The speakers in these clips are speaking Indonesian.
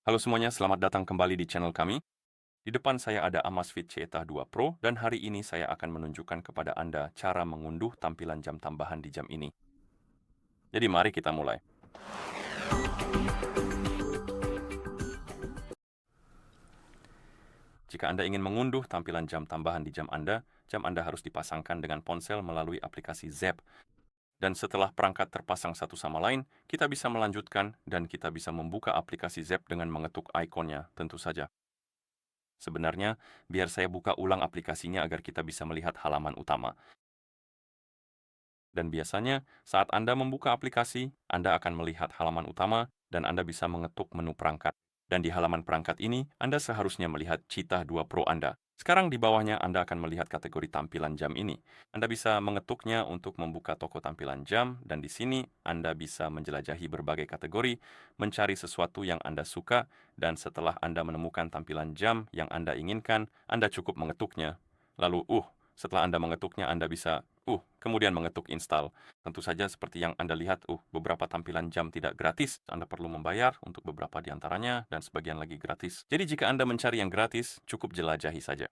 Halo semuanya, selamat datang kembali di channel kami. Di depan saya ada Amazfit Cheetah 2 Pro dan hari ini saya akan menunjukkan kepada Anda cara mengunduh tampilan jam tambahan di jam ini. Jadi mari kita mulai. Jika Anda ingin mengunduh tampilan jam tambahan di jam Anda harus dipasangkan dengan ponsel melalui aplikasi Zepp. Dan setelah perangkat terpasang satu sama lain, kita bisa melanjutkan dan kita bisa membuka aplikasi Zepp dengan mengetuk ikonnya, tentu saja. Sebenarnya, biar saya buka ulang aplikasinya agar kita bisa melihat halaman utama. Dan biasanya, saat Anda membuka aplikasi, Anda akan melihat halaman utama dan Anda bisa mengetuk menu perangkat. Dan di halaman perangkat ini, Anda seharusnya melihat Cheetah 2 Pro Anda. Sekarang di bawahnya Anda akan melihat kategori tampilan jam ini. Anda bisa mengetuknya untuk membuka toko tampilan jam, dan di sini Anda bisa menjelajahi berbagai kategori, mencari sesuatu yang Anda suka, dan setelah Anda menemukan tampilan jam yang Anda inginkan, Anda cukup mengetuknya. Lalu, setelah Anda mengetuknya, Anda bisa kemudian mengetuk install. Tentu saja seperti yang Anda lihat, beberapa tampilan jam tidak gratis. Anda perlu membayar untuk beberapa di antaranya dan sebagian lagi gratis. Jadi jika Anda mencari yang gratis, cukup jelajahi saja.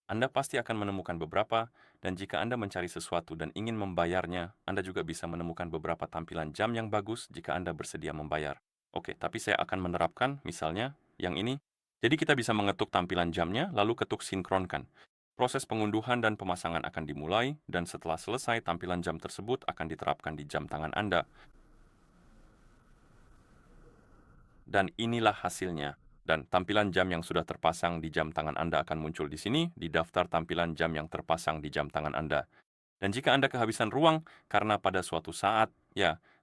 Anda pasti akan menemukan beberapa, dan jika Anda mencari sesuatu dan ingin membayarnya, Anda juga bisa menemukan beberapa tampilan jam yang bagus jika Anda bersedia membayar. Oke, tapi saya akan menerapkan, misalnya, yang ini. Jadi kita bisa mengetuk tampilan jamnya, lalu ketuk sinkronkan. Proses pengunduhan dan pemasangan akan dimulai, dan setelah selesai, tampilan jam tersebut akan diterapkan di jam tangan Anda. Dan inilah hasilnya. Dan tampilan jam yang sudah terpasang di jam tangan Anda akan muncul di sini, di daftar tampilan jam yang terpasang di jam tangan Anda. Dan jika Anda kehabisan ruang, karena pada suatu saat,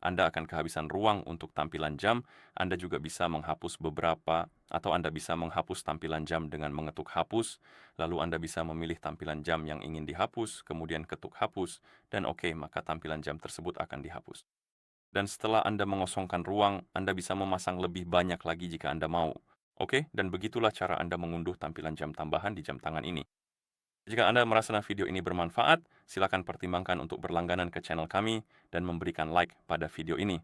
Anda akan kehabisan ruang untuk tampilan jam, Anda juga bisa menghapus beberapa, atau Anda bisa menghapus tampilan jam dengan mengetuk hapus, lalu Anda bisa memilih tampilan jam yang ingin dihapus, kemudian ketuk hapus, dan oke, maka tampilan jam tersebut akan dihapus. Dan setelah Anda mengosongkan ruang, Anda bisa memasang lebih banyak lagi jika Anda mau. Oke, dan begitulah cara Anda mengunduh tampilan jam tambahan di jam tangan ini. Jika Anda merasa video ini bermanfaat, silakan pertimbangkan untuk berlangganan ke channel kami dan memberikan like pada video ini.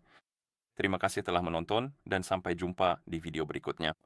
Terima kasih telah menonton dan sampai jumpa di video berikutnya.